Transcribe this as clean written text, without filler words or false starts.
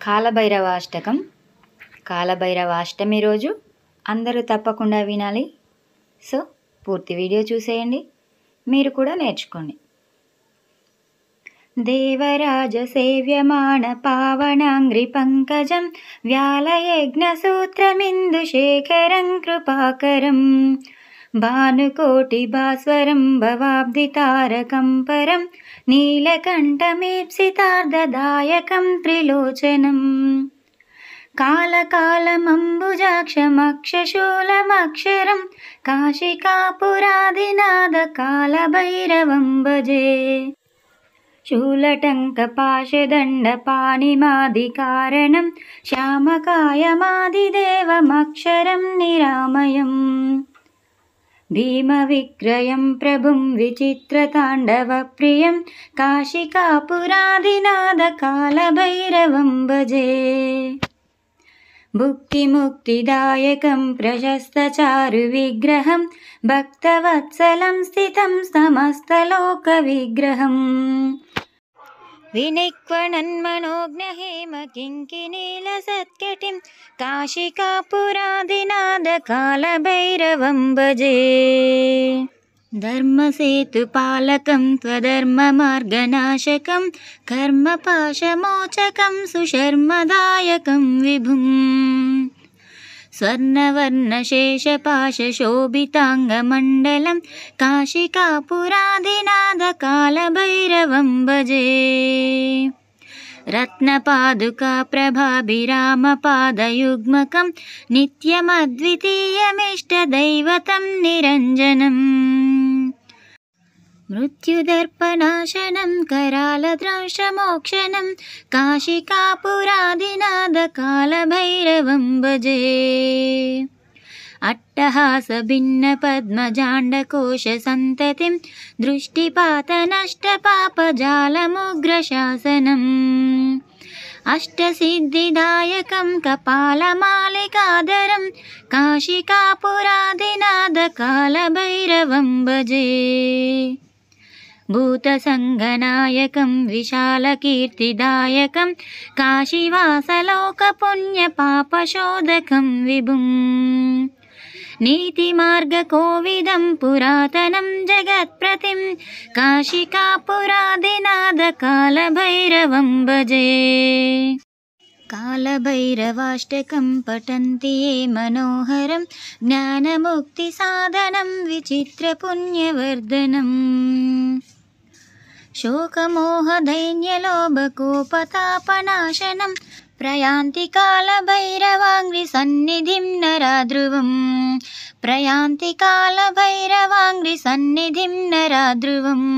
కాలభైరవాష్టకం. కాలభైరవాష్టమి రోజు అందరూ తప్పకుండా వినాలి. సో పూర్తి వీడియో చూసేయండి, మీరు కూడా నేర్చుకోండి. దేవరాజ సేవ్యమాణ పావనాంగ్రి పంకజం వ్యాలయజ్ఞసూత్రమిందుశేఖరం కృపాకరం భానుకోటి భాస్వరం భవాబ్దితారకం పరం నీలకంఠమీప్సితార్ధదాయకం త్రిలోచనం కాలకాలమంబుజాక్షమక్షశూలమక్షరం కాశికాపురాదినాద కాలభైరవం భజే. శూలటంకపాశదండపాణిమాదికారణం శ్యామకాయమాదిదేవమక్షరం నిరామయం భీమవిక్రయం ప్రభుం విచిత్రతాండవప్రియం కాశికాపురాదినాద కాలభైరవం భజే. భుక్తిముక్తిదాయకం ప్రశస్తచారు విగ్రహం భక్తవత్సలం స్థితం సమస్తలోకవిగ్రహం వినిక్వణన్మనోజ్ఞహేమ కింకినీలసత్కటిం కాశికాపురాదినాద కాలభైరవం భజే. ధర్మసేతుపాలకం త్వధర్మమార్గనాశకం కర్మపాశమోచకం సుశర్మదాయకం విభుం స్వర్ణవర్ణశేషపాశశోభితాంగమండలం కాశికాపురాదినాద కాలభైరవం భజే. రత్నపాదుకా ప్రభాభిరామపాదయుగ్మకం నిత్యమద్వితీయమిష్టదైవతం నిరంజనం మృత్యుదర్పనాశనం करालद्रंशमोक्षणं काशिकापुरादिनाद कालभैरवं भजे. अट्टहासभिन्नपद्मजाण्डकोशसन्ततिं दृष्टिपातनष्टपापजालमुग्रशासनम् अष्टसिद्धिदायकं कपालमालिकाधरं काशिकापुरादिनाद कालभैरवं भजे. भूतसङ्गनायकं विशालकीर्तिदायकं काशीवासलोकपुण्यपापशोधकं विभुं नीतिमार्गकोविदं पुरातनं जगत्प्रतिं काशिकापुरादिनाद कालभैरवं भजे. कालभैरवाष्टकं पठन्ति ये मनोहरं ज्ञानमुक्तिसाधनं विचित्रपुण्यवर्धनम् शोकमोहदैन्यलोभकोपतापनाशनं प्रयान्ति कालभैरवाङ्घ्रिसन्निधिं नराध्रुवं प्रयान्ति कालभैरवाङ्घ्रिसन्निधिं नराध्रुवम्